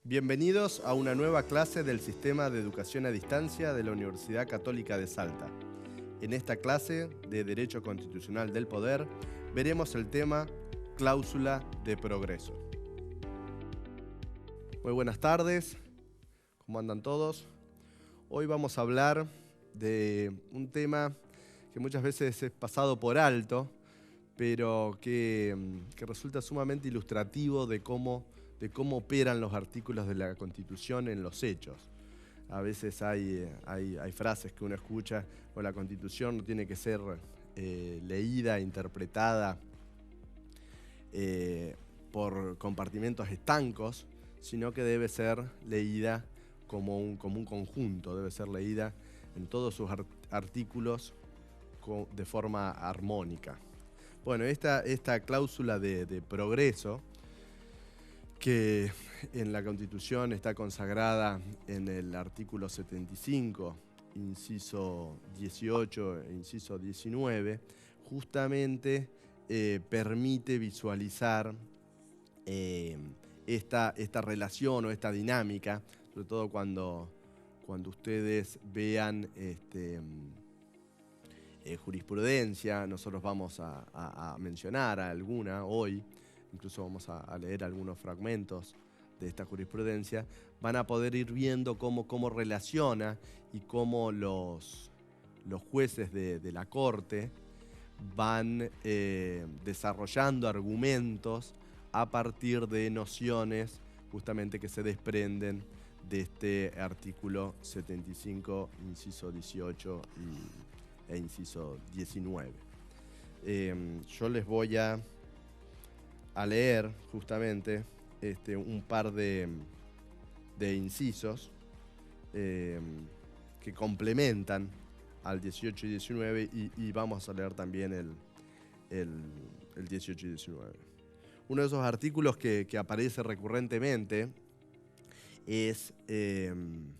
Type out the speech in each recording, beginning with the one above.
Bienvenidos a una nueva clase del Sistema de Educación a Distancia de la Universidad Católica de Salta. En esta clase de Derecho Constitucional del Poder veremos el tema Cláusula de Progreso. Muy buenas tardes, ¿cómo andan todos? Hoy vamos a hablar de un tema que muchas veces es pasado por alto, pero que resulta sumamente ilustrativo de cómo operan los artículos de la Constitución en los hechos. A veces hay frases que uno escucha, o la Constitución no tiene que ser leída, interpretada por compartimentos estancos, sino que debe ser leída como un conjunto, debe ser leída en todos sus artículos de forma armónica. Bueno, esta cláusula de progreso, que en la Constitución está consagrada en el artículo 75, inciso 18 e inciso 19, justamente permite visualizar esta relación o esta dinámica, sobre todo cuando ustedes vean jurisprudencia. Nosotros vamos a mencionar alguna hoy. Incluso vamos a leer algunos fragmentos de esta jurisprudencia. Van a poder ir viendo cómo relaciona y cómo los jueces de la Corte van desarrollando argumentos a partir de nociones justamente que se desprenden de este artículo 75, inciso 18 e inciso 19. Yo les voy a leer justamente un par de incisos que complementan al 18 y 19 y vamos a leer también el 18 y 19. Uno de esos artículos que aparece recurrentemente es el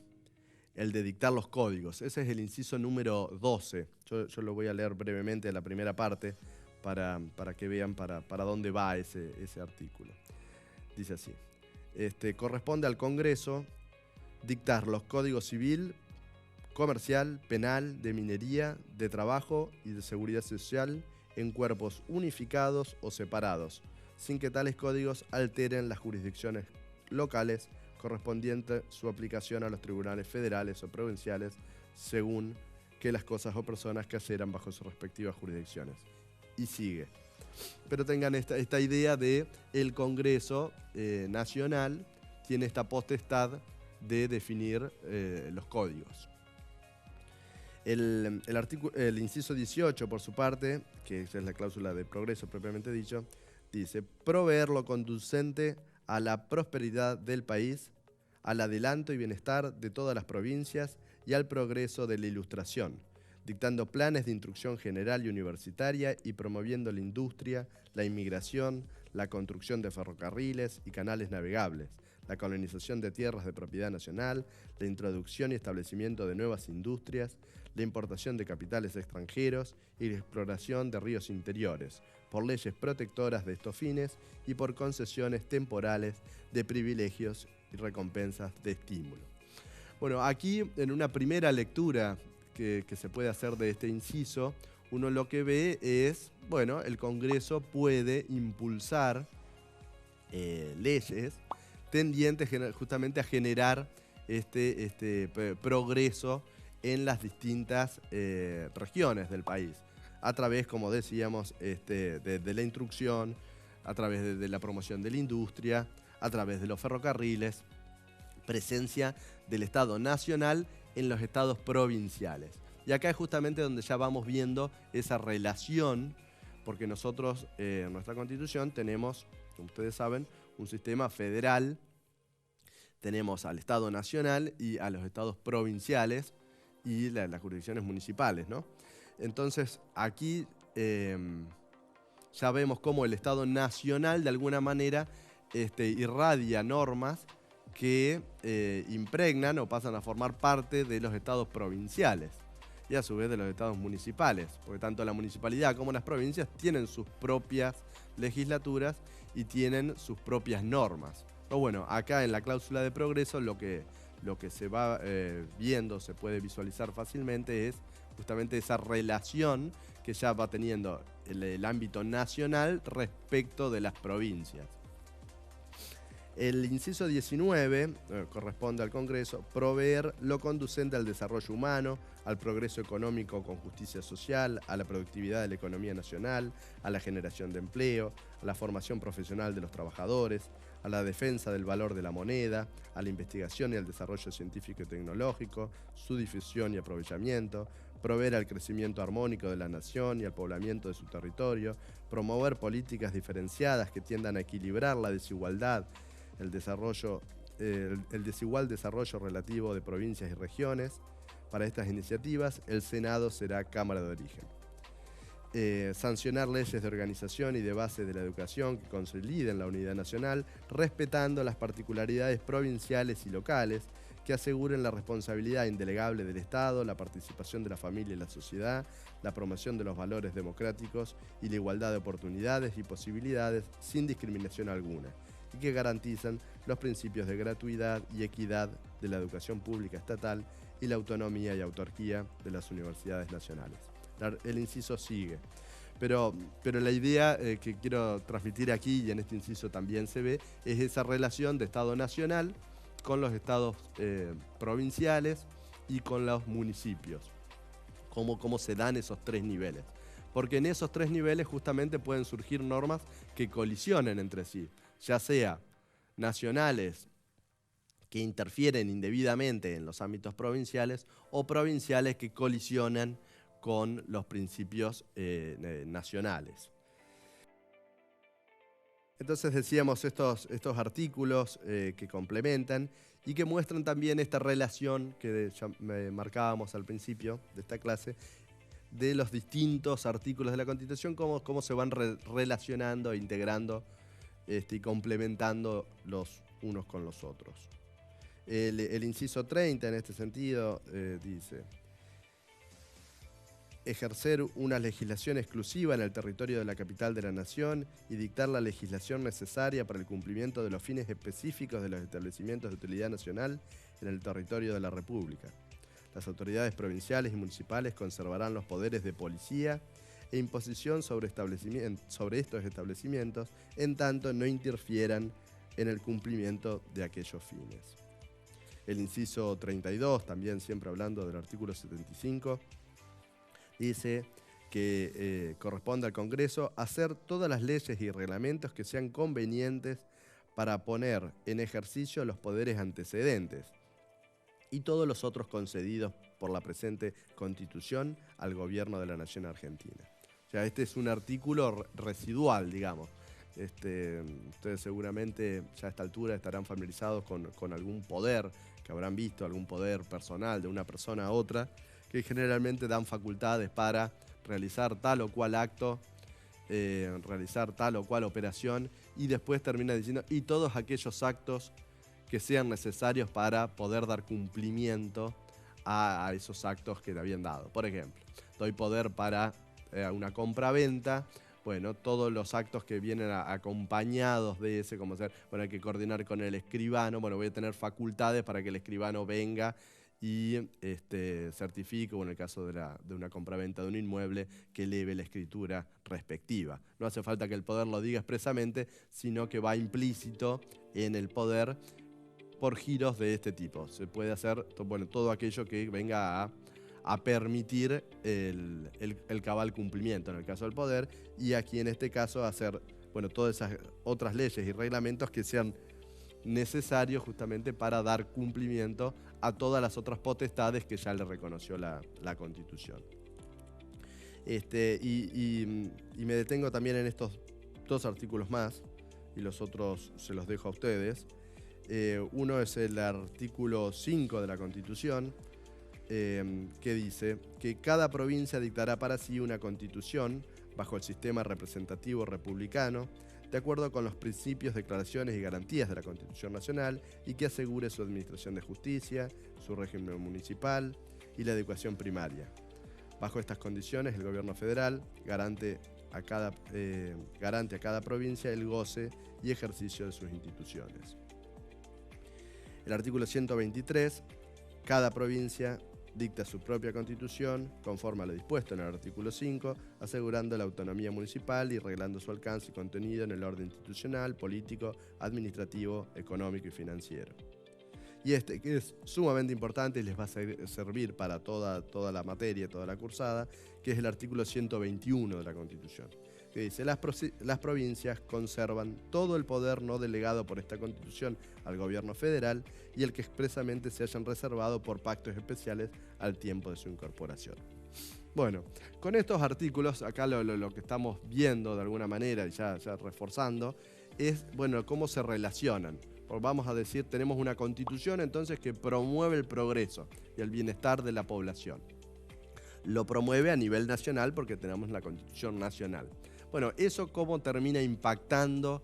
de dictar los códigos. Ese es el inciso número 12. Yo lo voy a leer brevemente en la primera parte, para que vean para dónde va ese artículo. Dice así: corresponde al Congreso dictar los códigos civil, comercial, penal, de minería, de trabajo y de seguridad social en cuerpos unificados o separados, sin que tales códigos alteren las jurisdicciones locales correspondiente su aplicación a los tribunales federales o provinciales, según que las cosas o personas cayeran bajo sus respectivas jurisdicciones. Y sigue. Pero tengan esta idea de el Congreso Nacional tiene esta potestad de definir los códigos. El inciso 18, por su parte, que es la cláusula de progreso propiamente dicho, dice: proveer lo conducente a la prosperidad del país, al adelanto y bienestar de todas las provincias y al progreso de la ilustración, dictando planes de instrucción general y universitaria y promoviendo la industria, la inmigración, la construcción de ferrocarriles y canales navegables, la colonización de tierras de propiedad nacional, la introducción y establecimiento de nuevas industrias, la importación de capitales extranjeros y la exploración de ríos interiores, por leyes protectoras de estos fines y por concesiones temporales de privilegios y recompensas de estímulo. Bueno, aquí en una primera lectura que se puede hacer de este inciso, uno lo que ve es, bueno, el Congreso puede impulsar leyes tendientes justamente a generar este progreso en las distintas regiones del país, a través, como decíamos, de la instrucción, a través de la promoción de la industria, a través de los ferrocarriles, presencia del Estado nacional en los estados provinciales. Y acá es justamente donde ya vamos viendo esa relación, porque nosotros en nuestra Constitución tenemos, como ustedes saben, un sistema federal, tenemos al Estado nacional y a los estados provinciales y las jurisdicciones municipales, ¿no? Entonces aquí ya vemos cómo el Estado nacional de alguna manera irradia normas que impregnan o pasan a formar parte de los estados provinciales y a su vez de los estados municipales, porque tanto la municipalidad como las provincias tienen sus propias legislaturas y tienen sus propias normas. Pero bueno, acá en la cláusula de progreso lo que se va viendo, se puede visualizar fácilmente, es justamente esa relación que ya va teniendo el ámbito nacional respecto de las provincias. El inciso 19 corresponde al Congreso proveer lo conducente al desarrollo humano, al progreso económico con justicia social, a la productividad de la economía nacional, a la generación de empleo, a la formación profesional de los trabajadores, a la defensa del valor de la moneda, a la investigación y al desarrollo científico y tecnológico, su difusión y aprovechamiento, proveer al crecimiento armónico de la nación y al poblamiento de su territorio, promover políticas diferenciadas que tiendan a equilibrar la desigualdad, el desigual desarrollo relativo de provincias y regiones. Para estas iniciativas, el Senado será Cámara de Origen. Sancionar leyes de organización y de base de la educación que consoliden la unidad nacional, respetando las particularidades provinciales y locales, que aseguren la responsabilidad indelegable del Estado, la participación de la familia y la sociedad, la promoción de los valores democráticos y la igualdad de oportunidades y posibilidades sin discriminación alguna, y que garantizan los principios de gratuidad y equidad de la educación pública estatal y la autonomía y autarquía de las universidades nacionales. El inciso sigue, pero la idea que quiero transmitir aquí, y en este inciso también se ve, es esa relación de Estado nacional con los estados provinciales y con los municipios, cómo se dan esos tres niveles. Porque en esos tres niveles justamente pueden surgir normas que colisionen entre sí, ya sea nacionales que interfieren indebidamente en los ámbitos provinciales o provinciales que colisionan con los principios nacionales. Entonces decíamos estos artículos que complementan y que muestran también esta relación que ya marcábamos al principio de esta clase, de los distintos artículos de la Constitución, cómo se van relacionando e integrando y complementando los unos con los otros. El inciso 30 en este sentido dice: ejercer una legislación exclusiva en el territorio de la capital de la nación y dictar la legislación necesaria para el cumplimiento de los fines específicos de los establecimientos de utilidad nacional en el territorio de la República. Las autoridades provinciales y municipales conservarán los poderes de policía e imposición sobre estos establecimientos, en tanto no interfieran en el cumplimiento de aquellos fines. El inciso 32, también siempre hablando del artículo 75, dice que corresponde al Congreso hacer todas las leyes y reglamentos que sean convenientes para poner en ejercicio los poderes antecedentes y todos los otros concedidos por la presente Constitución al Gobierno de la Nación Argentina. O sea, este es un artículo residual, digamos. Ustedes seguramente ya a esta altura estarán familiarizados con algún poder que habrán visto, algún poder personal de una persona a otra, que generalmente dan facultades para realizar tal o cual acto, realizar tal o cual operación, y después termina diciendo, y todos aquellos actos que sean necesarios para poder dar cumplimiento a esos actos que le habían dado. Por ejemplo, doy poder para una compra-venta. Bueno, todos los actos que vienen acompañados de ese, como ser, bueno, hay que coordinar con el escribano, bueno, voy a tener facultades para que el escribano venga y certifique, o en el caso de una compraventa de un inmueble, que eleve la escritura respectiva. No hace falta que el poder lo diga expresamente, sino que va implícito en el poder por giros de este tipo. Se puede hacer todo aquello que venga a permitir el cabal cumplimiento en el caso del poder, y aquí en este caso hacer todas esas otras leyes y reglamentos que sean necesarios justamente para dar cumplimiento a todas las otras potestades que ya le reconoció la Constitución. Y me detengo también en estos dos artículos más, y los otros se los dejo a ustedes. Uno es el artículo 5 de la Constitución, que dice que cada provincia dictará para sí una constitución bajo el sistema representativo republicano, de acuerdo con los principios, declaraciones y garantías de la Constitución Nacional, y que asegure su administración de justicia, su régimen municipal y la educación primaria. Bajo estas condiciones, el gobierno federal garante a cada provincia el goce y ejercicio de sus instituciones. El artículo 123, cada provincia dicta su propia constitución conforme a lo dispuesto en el artículo 5, asegurando la autonomía municipal y reglando su alcance y contenido en el orden institucional, político, administrativo, económico y financiero. Y este, que es sumamente importante y les va a servir para toda la materia, toda la cursada, que es el artículo 121 de la Constitución, que dice: las provincias conservan todo el poder no delegado por esta Constitución al gobierno federal y el que expresamente se hayan reservado por pactos especiales al tiempo de su incorporación. Bueno, con estos artículos, acá lo que estamos viendo de alguna manera, ya reforzando, es, bueno, cómo se relacionan. Vamos a decir, tenemos una constitución entonces que promueve el progreso y el bienestar de la población. Lo promueve a nivel nacional porque tenemos la constitución nacional. Bueno, eso cómo termina impactando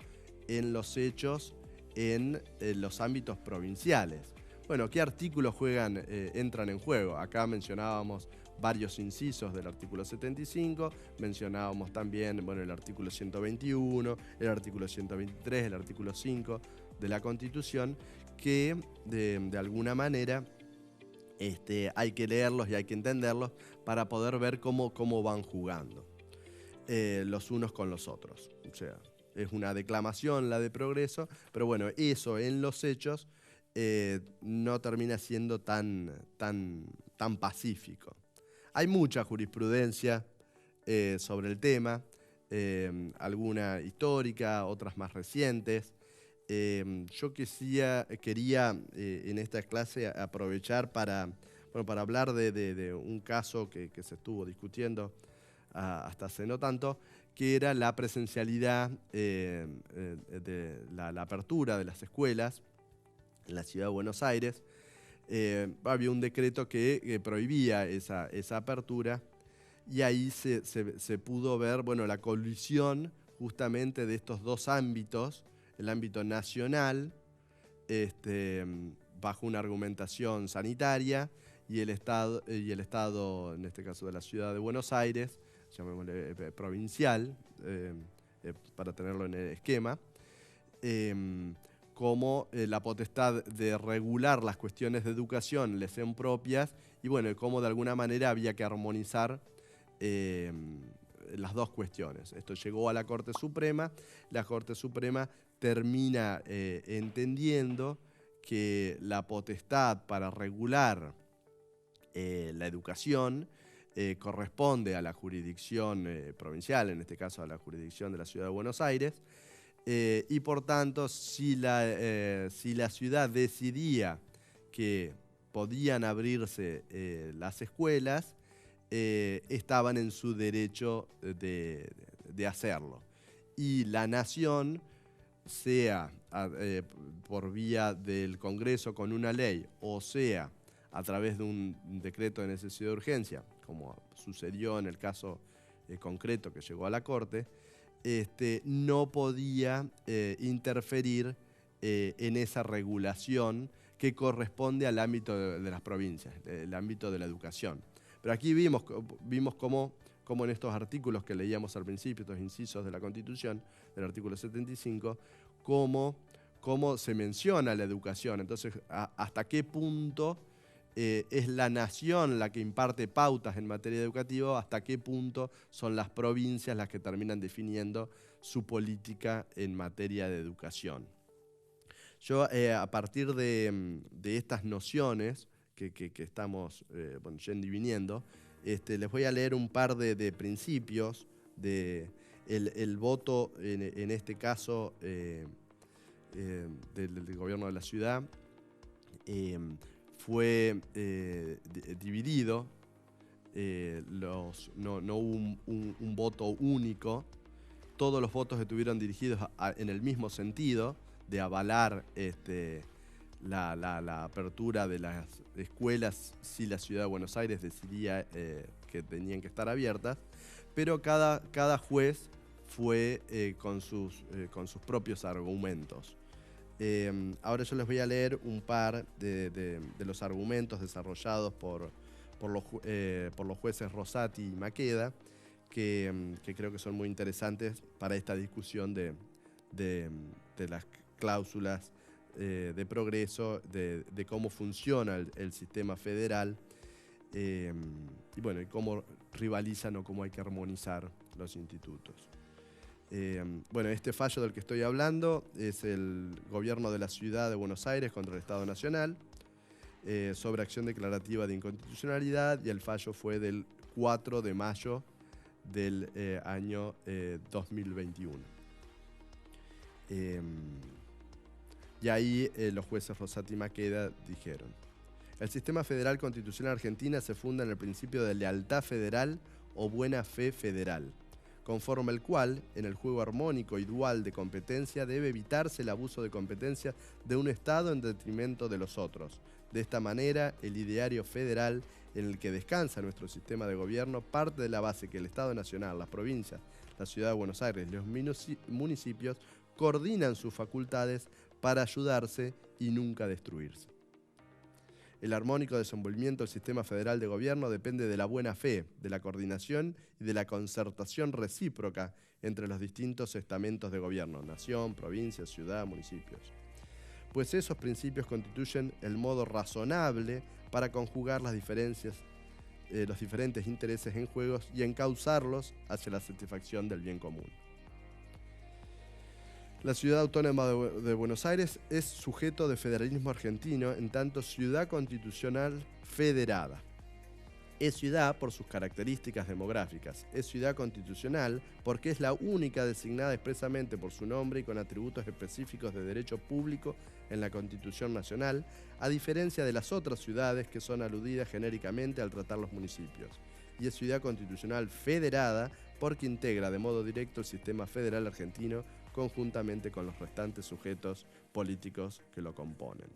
en los hechos en los ámbitos provinciales. Bueno, ¿qué artículos entran en juego? Acá mencionábamos varios incisos del artículo 75, mencionábamos también, bueno, el artículo 121, el artículo 123, el artículo 5 de la Constitución, que de alguna manera hay que leerlos y hay que entenderlos para poder ver cómo van jugando los unos con los otros. O sea, es una declamación la de progreso, pero bueno, eso en los hechos no termina siendo tan pacífico. Hay mucha jurisprudencia sobre el tema, alguna histórica, otras más recientes. Yo quería en esta clase aprovechar para hablar de un caso que se estuvo discutiendo hasta hace no tanto, que era la presencialidad de la apertura de las escuelas en la ciudad de Buenos Aires. Había un decreto que prohibía esa apertura y ahí se pudo ver, bueno, la colisión justamente de estos dos ámbitos, el ámbito nacional, bajo una argumentación sanitaria, y el Estado, en este caso de la ciudad de Buenos Aires, llamémosle provincial, para tenerlo en el esquema, como la potestad de regular las cuestiones de educación les sean propias, y bueno, cómo de alguna manera había que armonizar las dos cuestiones. Esto llegó a la Corte Suprema. La Corte Suprema termina entendiendo que la potestad para regular la educación corresponde a la jurisdicción provincial, en este caso a la jurisdicción de la Ciudad de Buenos Aires, y por tanto, si la ciudad decidía que podían abrirse las escuelas, estaban en su derecho de hacerlo. Y la nación, sea por vía del Congreso con una ley, o sea a través de un decreto de necesidad de urgencia, como sucedió en el caso concreto que llegó a la Corte, no podía interferir en esa regulación que corresponde al ámbito de las provincias, el ámbito de la educación. Pero aquí vimos cómo en estos artículos que leíamos al principio, estos incisos de la Constitución, del artículo 75, cómo se menciona la educación. Entonces, hasta qué punto es la nación la que imparte pautas en materia educativa, hasta qué punto son las provincias las que terminan definiendo su política en materia de educación. Yo, a partir de estas nociones que estamos yendo y viniendo, les voy a leer un par de principios el voto, en este caso, del gobierno de la ciudad. Fue dividido, no hubo un voto único. Todos los votos estuvieron dirigidos en el mismo sentido, de avalar la apertura de las escuelas si la Ciudad de Buenos Aires decidía que tenían que estar abiertas, pero cada juez fue con sus propios argumentos. Ahora yo les voy a leer un par de los argumentos desarrollados por los jueces Rosati y Maqueda, que creo que son muy interesantes para esta discusión de las cláusulas de progreso, de cómo funciona el sistema federal y bueno, y cómo rivalizan o cómo hay que armonizar los institutos. Bueno, este fallo del que estoy hablando es el gobierno de la Ciudad de Buenos Aires contra el Estado Nacional sobre acción declarativa de inconstitucionalidad, y el fallo fue del 4 de mayo del año 2021. Y ahí los jueces Rosati y Maqueda dijeron: el sistema federal constitucional argentina se funda en el principio de lealtad federal o buena fe federal, conforme el cual, en el juego armónico y dual de competencia, debe evitarse el abuso de competencia de un Estado en detrimento de los otros. De esta manera, el ideario federal en el que descansa nuestro sistema de gobierno parte de la base que el Estado Nacional, las provincias, la Ciudad de Buenos Aires y los municipios coordinan sus facultades para ayudarse y nunca destruirse. El armónico desenvolvimiento del sistema federal de gobierno depende de la buena fe, de la coordinación y de la concertación recíproca entre los distintos estamentos de gobierno, nación, provincia, ciudad, municipios. Pues esos principios constituyen el modo razonable para conjugar las diferencias, los diferentes intereses en juego y encauzarlos hacia la satisfacción del bien común. La Ciudad Autónoma de Buenos Aires es sujeto de federalismo argentino en tanto ciudad constitucional federada. Es ciudad por sus características demográficas. Es ciudad constitucional porque es la única designada expresamente por su nombre y con atributos específicos de derecho público en la Constitución Nacional, a diferencia de las otras ciudades que son aludidas genéricamente al tratar los municipios. Y es ciudad constitucional federada porque integra de modo directo el sistema federal argentino conjuntamente con los restantes sujetos políticos que lo componen.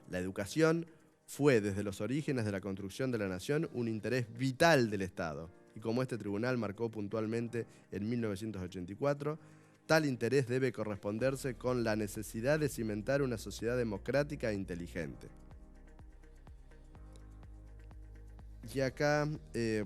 La educación fue desde los orígenes de la construcción de la nación un interés vital del Estado, y como este tribunal marcó puntualmente en 1984, tal interés debe corresponderse con la necesidad de cimentar una sociedad democrática e inteligente. Y acá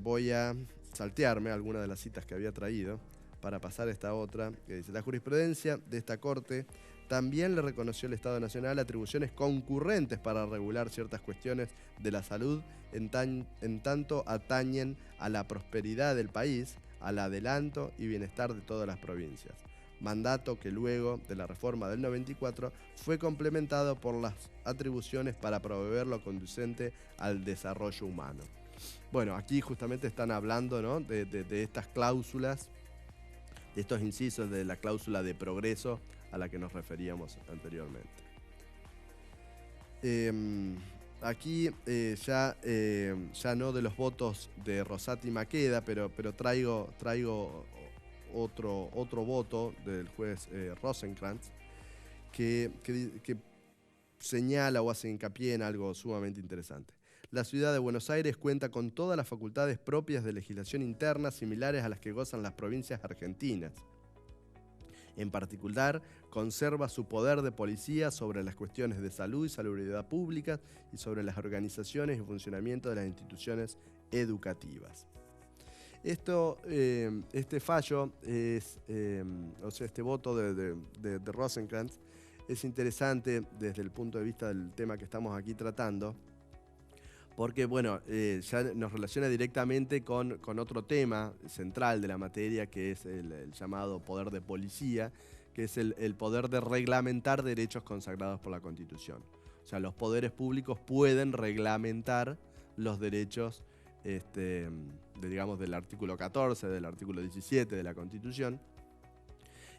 voy a saltearme algunas de las citas que había traído para pasar a esta otra, que dice: la jurisprudencia de esta Corte también le reconoció al Estado Nacional atribuciones concurrentes para regular ciertas cuestiones de la salud en tanto atañen a la prosperidad del país, al adelanto y bienestar de todas las provincias. Mandato que luego de la reforma del 94 fue complementado por las atribuciones para proveer lo conducente al desarrollo humano. Bueno, aquí justamente están hablando, ¿no?, de estas cláusulas, de estos incisos de la cláusula de progreso a la que nos referíamos anteriormente. Aquí ya no de los votos de Rosati y Maqueda, pero traigo otro voto del juez Rosenkrantz que señala o hace hincapié en algo sumamente interesante. La Ciudad de Buenos Aires cuenta con todas las facultades propias de legislación interna similares a las que gozan las provincias argentinas. En particular, conserva su poder de policía sobre las cuestiones de salud y salubridad pública y sobre las organizaciones y funcionamiento de las instituciones educativas. Este fallo, este voto de Rosenkrantz es interesante desde el punto de vista del tema que estamos aquí tratando, porque bueno, ya nos relaciona directamente con otro tema central de la materia, que es el llamado poder de policía, que es el poder de reglamentar derechos consagrados por la Constitución. O sea, los poderes públicos pueden reglamentar los derechos digamos, del artículo 14, del artículo 17 de la Constitución,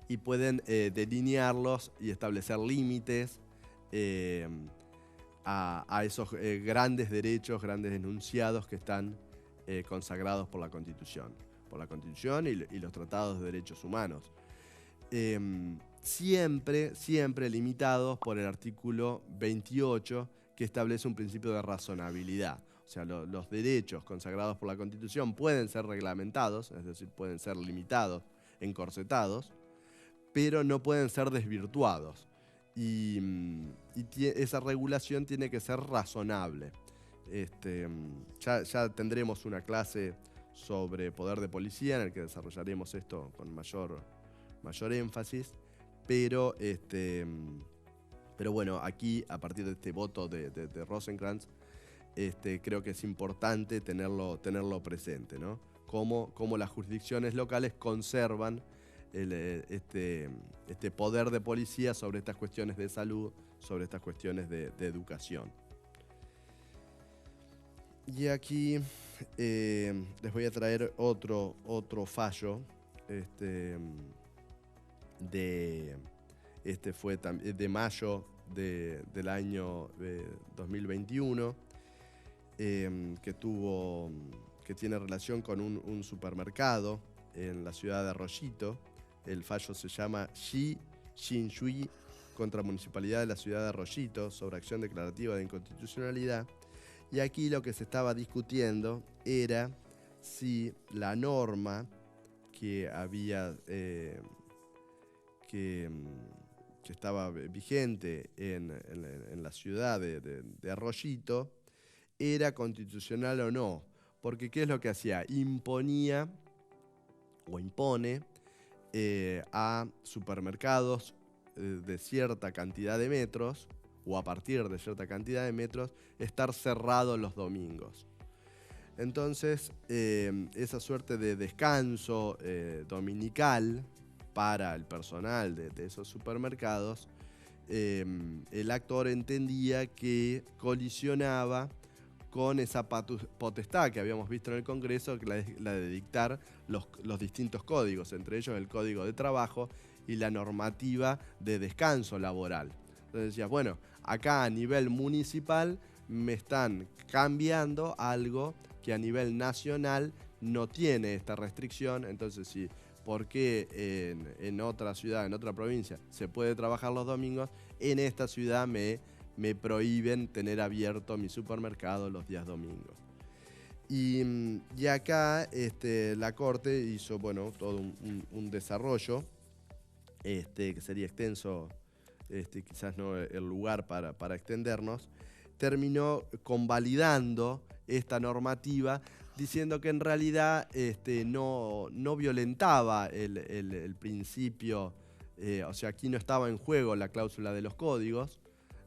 y pueden delinearlos y establecer límites a esos grandes derechos, grandes enunciados que están consagrados por la Constitución y los tratados de derechos humanos. Siempre limitados por el artículo 28, que establece un principio de razonabilidad. O sea, los derechos consagrados por la Constitución pueden ser reglamentados, es decir, pueden ser limitados, encorsetados, pero no pueden ser desvirtuados. Y esa regulación tiene que ser razonable. Ya tendremos una clase sobre poder de policía en el que desarrollaremos esto con mayor énfasis, pero Pero bueno, aquí, a partir de este voto de Rosecrans, creo que es importante tenerlo presente, ¿no? Cómo las jurisdicciones locales conservan este poder de policía sobre estas cuestiones de salud, sobre estas cuestiones de educación. Y aquí les voy a traer otro fallo. Fue de mayo del año 2021, que tiene relación con un supermercado en la ciudad de Arroyito. El fallo se llama Xi Xinshui contra Municipalidad de la ciudad de Arroyito sobre acción declarativa de inconstitucionalidad. Y aquí lo que se estaba discutiendo era si la norma que había que estaba vigente en la ciudad de Arroyito era constitucional o no. Porque ¿qué es lo que hacía? Imponía o impone a supermercados de cierta cantidad de metros, o a partir de cierta cantidad de metros, estar cerrados los domingos. Entonces, esa suerte de descanso dominical para el personal de esos supermercados, el actor entendía que colisionaba con esa potestad que habíamos visto en el Congreso, que la de dictar los distintos códigos, entre ellos el Código de Trabajo y la normativa de descanso laboral. Entonces decía, bueno, acá a nivel municipal me están cambiando algo que a nivel nacional no tiene esta restricción. Entonces, sí, ¿por qué en otra ciudad, en otra provincia, se puede trabajar los domingos? En esta ciudad me prohíben tener abierto mi supermercado los días domingos. Y acá la Corte hizo, bueno, todo un desarrollo que sería extenso, quizás no el lugar para extendernos. Terminó convalidando esta normativa, diciendo que en realidad no violentaba el principio, o sea, aquí no estaba en juego la cláusula de los códigos,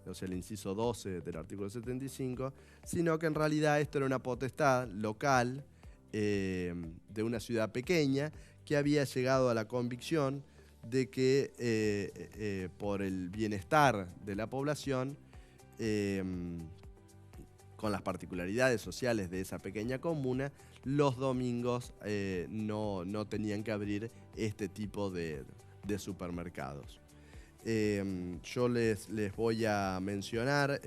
o sea, el inciso 12 del artículo 75, sino que en realidad esto era una potestad local de una ciudad pequeña que había llegado a la convicción de que por el bienestar de la población, con las particularidades sociales de esa pequeña comuna, los domingos no tenían que abrir este tipo de supermercados. Yo les voy a mencionar,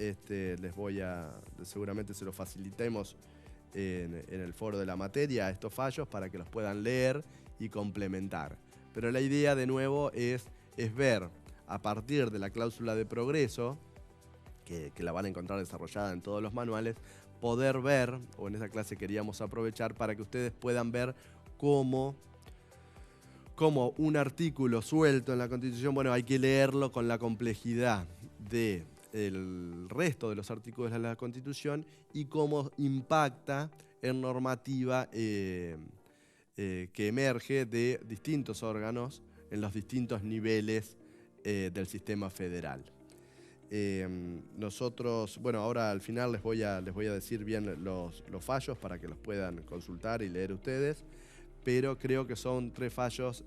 seguramente se los facilitemos en el foro de la materia, estos fallos para que los puedan leer y complementar. Pero la idea, de nuevo, es ver, a partir de la cláusula de progreso, que la van a encontrar desarrollada en todos los manuales, poder ver, o en esa clase queríamos aprovechar para que ustedes puedan ver cómo un artículo suelto en la Constitución, bueno, hay que leerlo con la complejidad del resto de los artículos de la Constitución y cómo impacta en normativa que emerge de distintos órganos en los distintos niveles del sistema federal. Nosotros, bueno, ahora al final les voy a decir bien los fallos para que los puedan consultar y leer ustedes, pero creo que son 3 fallos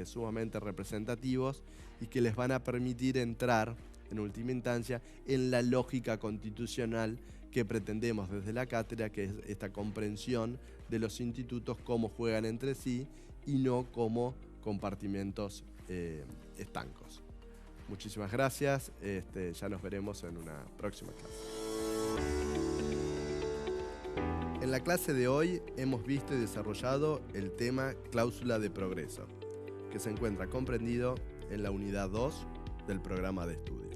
sumamente representativos y que les van a permitir entrar, en última instancia, en la lógica constitucional que pretendemos desde la cátedra, que es esta comprensión de los institutos, cómo juegan entre sí y no como compartimentos estancos. Muchísimas gracias, ya nos veremos en una próxima clase. En la clase de hoy hemos visto y desarrollado el tema cláusula de progreso, que se encuentra comprendido en la unidad 2 del programa de estudio.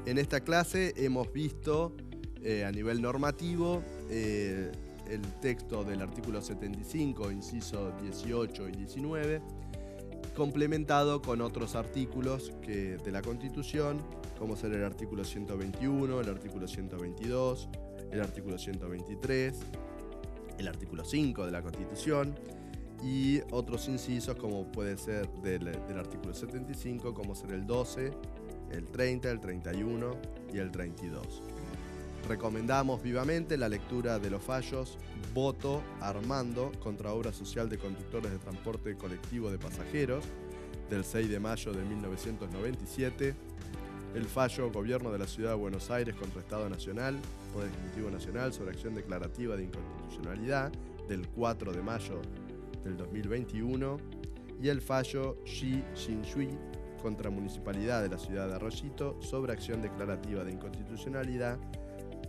En esta clase hemos visto a nivel normativo el texto del artículo 75, inciso 18 y 19, complementado con otros artículos de la Constitución, como ser el artículo 121, el artículo 122, el artículo 123, el artículo 5 de la Constitución y otros incisos como puede ser del artículo 75, como ser el 12, el 30, el 31 y el 32. Recomendamos vivamente la lectura de los fallos Voto Armando contra Obra Social de Conductores de Transporte Colectivo de Pasajeros del 6 de mayo de 1997, el fallo Gobierno de la Ciudad de Buenos Aires contra Estado Nacional, Poder Ejecutivo Nacional sobre acción declarativa de inconstitucionalidad del 4 de mayo del 2021 y el fallo Xi Xinshui contra Municipalidad de la Ciudad de Arroyito sobre acción declarativa de inconstitucionalidad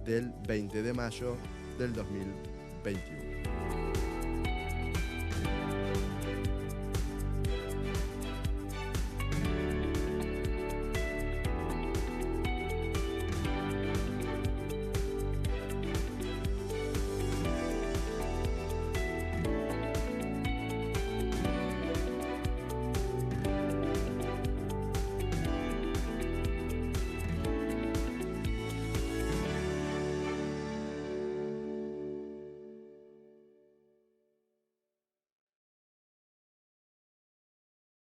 del 20 de mayo del 2021.